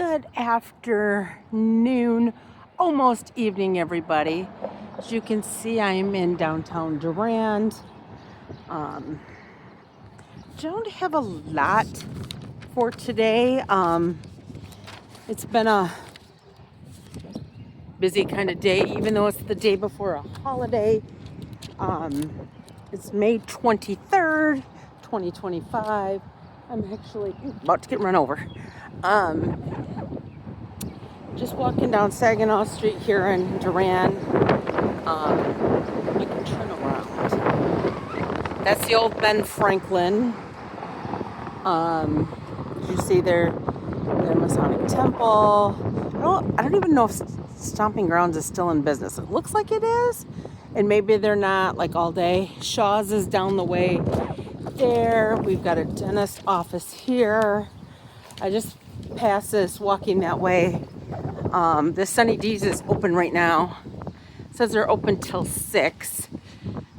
Good afternoon, almost evening, everybody. As you can see, I'm in downtown Durand. Um, don't have a lot for today. It's been a busy kind of day, even though it's the day before a holiday. It's May 23rd, 2025. I'm actually about to get run over. Just walking down Saginaw Street here in Durand. You can turn around. That's the old Ben Franklin. You see there, the Masonic Temple. I don't even know if Stomping Grounds is still in business. It looks like it is, and maybe they're not like all day. Shaw's is down the way there. We've got a dentist office here. I just passed this walking that way. The Sunny D's is open right now. It says they're open till 6.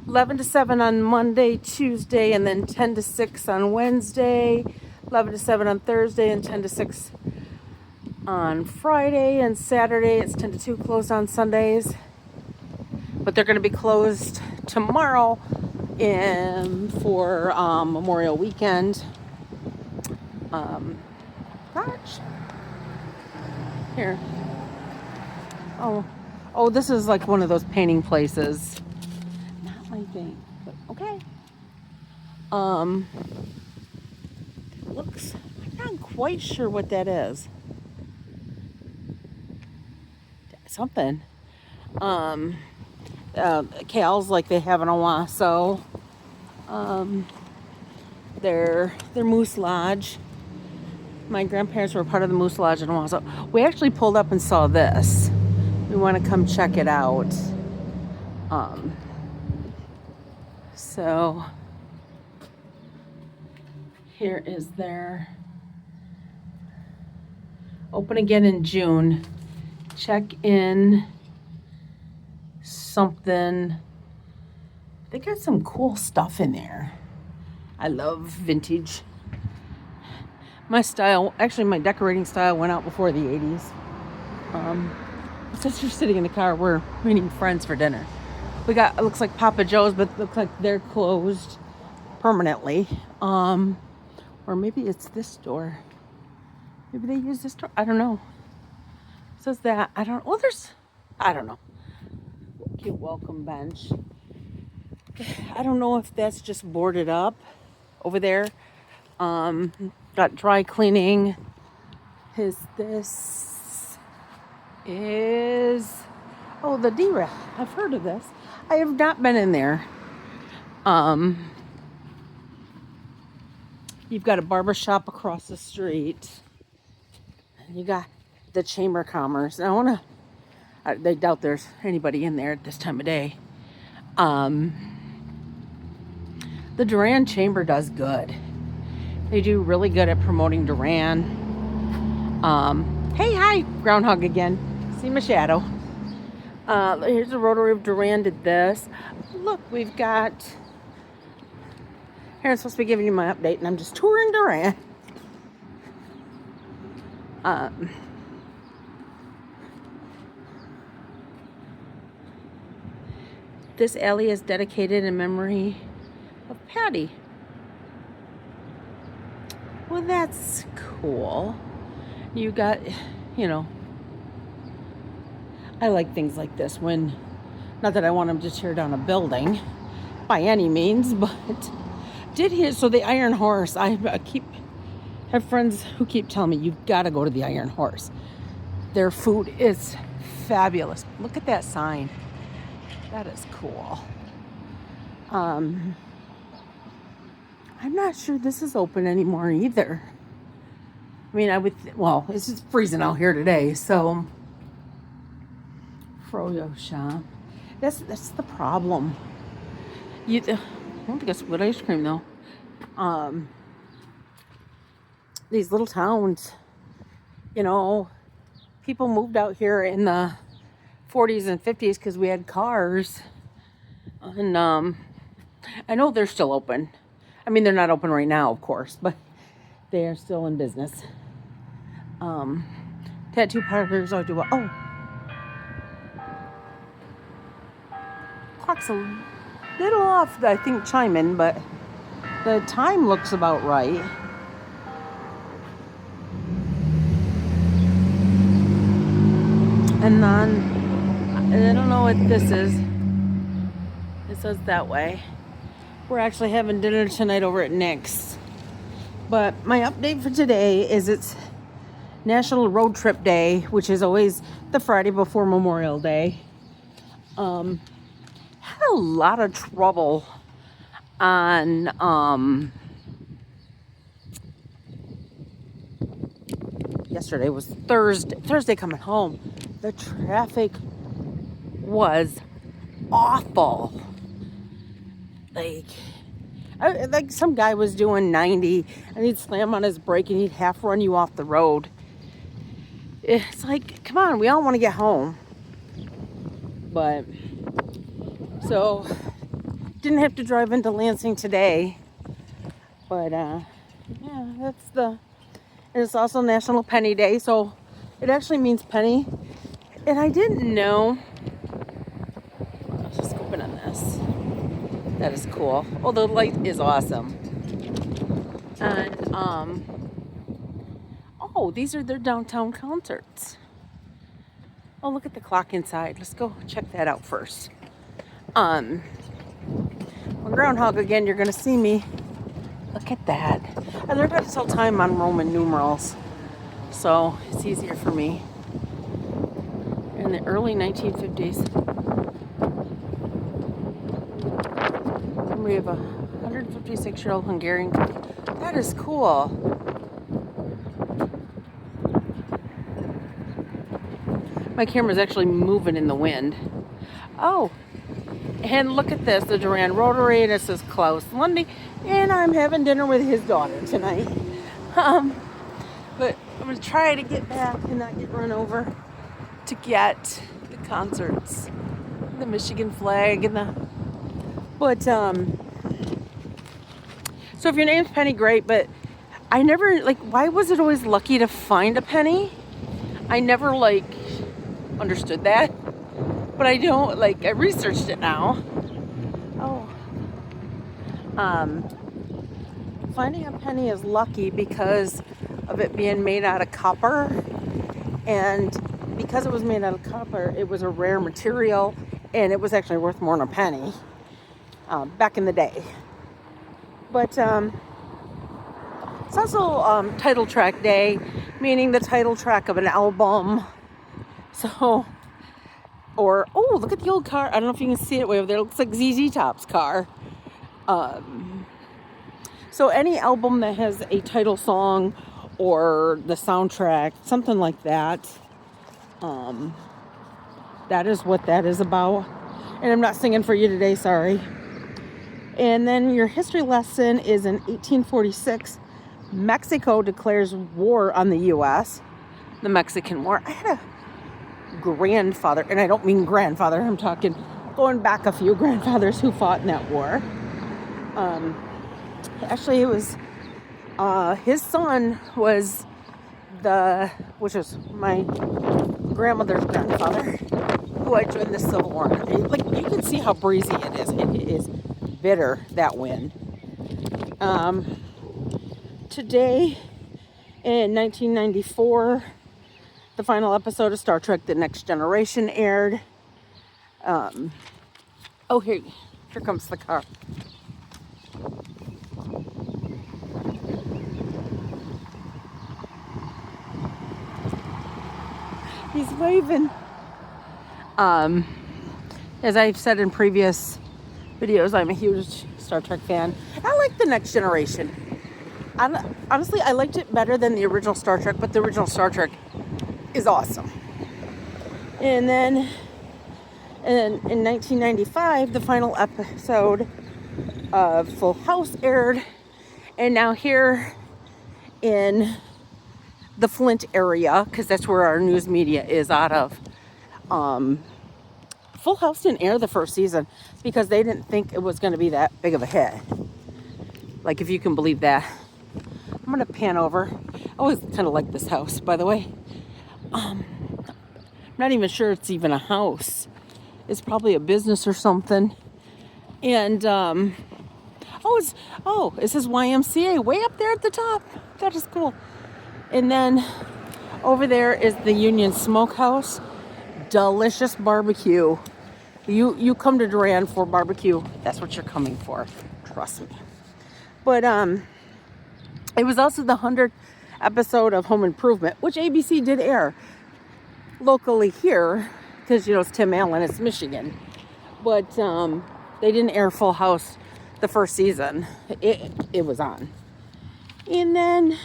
11 to 7 on Monday, Tuesday, and then 10 to 6 on Wednesday. 11 to 7 on Thursday, and 10 to 6 on Friday. And Saturday, it's 10 to 2 closed on Sundays. But they're going to be closed tomorrow for Memorial Weekend. Gosh. Here. Oh, this is like one of those painting places. Not my thing, but okay. Looks, I'm not quite sure what that is. Something. Cal's like they have in Owasso. Their Moose Lodge. My grandparents were part of the Moose Lodge in Owasso. We actually pulled up and saw this. We want to come check it out. So here is their open again in June. Check in something. They got some cool stuff in there. I love vintage. My decorating style went out before the 80s. Since you're sitting in the car, we're meeting friends for dinner. It looks like Papa Joe's, but it looks like they're closed permanently. Or maybe it's this store. Maybe they use this store. I don't know. It says that. I don't know. Cute welcome bench. I don't know if that's just boarded up over there. Got dry cleaning. This is the D-Rail. I've heard of this. I have not been in there. You've got a barber shop across the street. And you got the Chamber of Commerce. And they doubt there's anybody in there at this time of day. The Durand Chamber does good. They do really good at promoting Durand. Hey, hi, groundhog again. See my shadow. Here's the Rotary of Durand did this. Look, we've got... Here, I'm supposed to be giving you my update, and I'm just touring Durand. This alley is dedicated in memory of Patty. Well, that's cool. You got, I like things like this not that I want them to tear down a building by any means, but so the Iron Horse, I have friends who keep telling me, you've got to go to the Iron Horse. Their food is fabulous. Look at that sign. That is cool. I'm not sure this is open anymore either. I mean, it's just freezing out here today, so Froyo shop. That's the problem. I don't think it's good ice cream though. These little towns, people moved out here in the 40s and 50s because we had cars, and I know they're still open. I mean, they're not open right now, of course, but they are still in business. Tattoo parlors or do what? Oh, clock's a little off, I think, chiming, but the time looks about right. And then, I don't know what this is. It says that way. We're actually having dinner tonight over at Nick's. But my update for today is it's National Road Trip Day, which is always the Friday before Memorial Day. Had a lot of trouble on yesterday was Thursday coming home. The traffic was awful. Like some guy was doing 90 and he'd slam on his brake and he'd half run you off the road. It's like, come on, we all want to get home. But so didn't have to drive into Lansing today. But yeah, and it's also National Penny Day, so it actually means penny. And I didn't know. Let's just open on this. That is cool. Oh, the light is awesome. And oh, these are their downtown concerts. Oh, look at the clock inside. Let's go check that out first. On Groundhog again, you're gonna see me. Look at that. I learned how to tell time on Roman numerals, so it's easier for me. In the early 1950s, we have a 156-year-old Hungarian. That is cool. My camera's actually moving in the wind. Oh, and look at this, the Durand Rotary, and it says Klaus Lundy, and I'm having dinner with his daughter tonight. But I'm gonna try to get back and not get run over to get the concerts, the Michigan flag, and so if your name's Penny, great, but I never, why was it always lucky to find a penny? I never, understood that, but I don't, I researched it now. Oh, finding a penny is lucky because of it being made out of copper, and because it was made out of copper, it was a rare material, and it was actually worth more than a penny back in the day. But it's also title track day, meaning the title track of an album. So, or, oh, look at the old car. I don't know if you can see it way over there. It looks like ZZ Top's car. So any album that has a title song or the soundtrack, something like that, that is what that is about. And I'm not singing for you today, sorry. And then your history lesson is in 1846, Mexico declares war on the U.S., the Mexican War. I had a grandfather, and I don't mean grandfather, I'm talking going back a few grandfathers who fought in that war. Actually, it was his son was which was my grandmother's grandfather, who I joined the Civil War. You can see how breezy it is. It is bitter, that wind. Today, in 1994, the final episode of Star Trek: The Next Generation aired. Oh, here comes the car. He's waving. As I've said in previous videos, I'm a huge Star Trek fan. I like The Next Generation. Honestly, I liked it better than the original Star Trek, but the original Star Trek is awesome. And then in 1995, the final episode of Full House aired. And now here in the Flint area, because that's where our news media is out of, Full House didn't air the first season because they didn't think it was going to be that big of a hit. If you can believe that. I'm going to pan over. I always kind of like this house, by the way. I'm not even sure it's even a house. It's probably a business or something. And it says YMCA way up there at the top. That is cool. And then over there is the Union Smokehouse. Delicious barbecue. You come to Durand for barbecue. That's what you're coming for. Trust me. But it was also the 100th episode of Home Improvement, which ABC did air locally here because it's Tim Allen, it's Michigan. But they didn't air Full House the first season. It was on. And then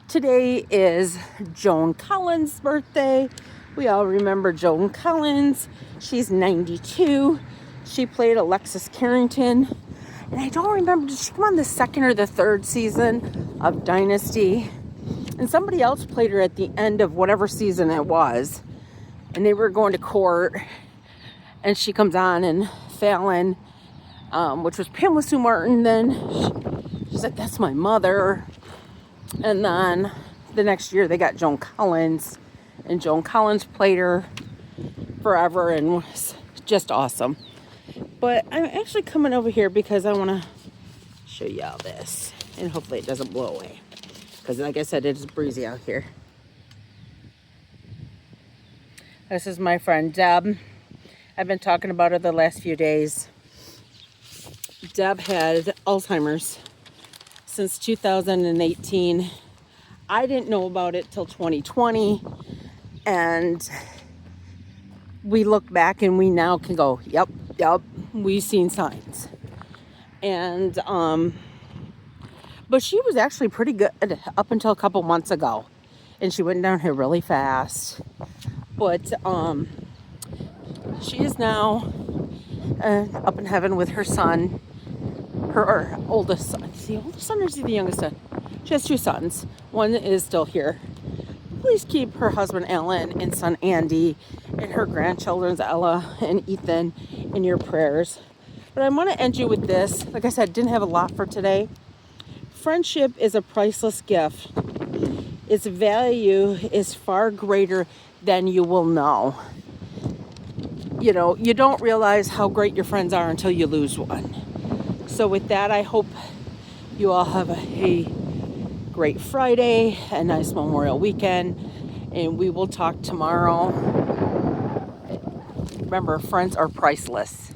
today is Joan Collins' birthday. We all remember Joan Collins. She's 92. She played Alexis Carrington. And I don't remember, did she come on the second or the third season of Dynasty? And somebody else played her at the end of whatever season it was. And they were going to court. And she comes on, and Fallon, which was Pamela Sue Martin, then she's like, that's my mother. And then the next year they got Joan Collins. And Joan Collins played her forever and was just awesome. But I'm actually coming over here because I want to show you all this. And hopefully it doesn't blow away. Because like I said, it's breezy out here. This is my friend Deb. I've been talking about her the last few days. Deb had Alzheimer's since 2018. I didn't know about it till 2020. And we look back and we now can go, yep, we've seen signs. And, but she was actually pretty good up until a couple months ago. And she went down here really fast. But, she is now up in heaven with her son, her oldest son. Is he the oldest son or is he the youngest son? She has two sons. One is still here. Please keep her husband Alan and son Andy and her grandchildren Ella and Ethan in your prayers. But I want to end you with this. Like I said, didn't have a lot for today. Friendship is a priceless gift. Its value is far greater than you will know. You don't realize how great your friends are until you lose one. So with that, I hope you all have a great Friday, a nice Memorial weekend, and we will talk tomorrow. Remember, friends are priceless.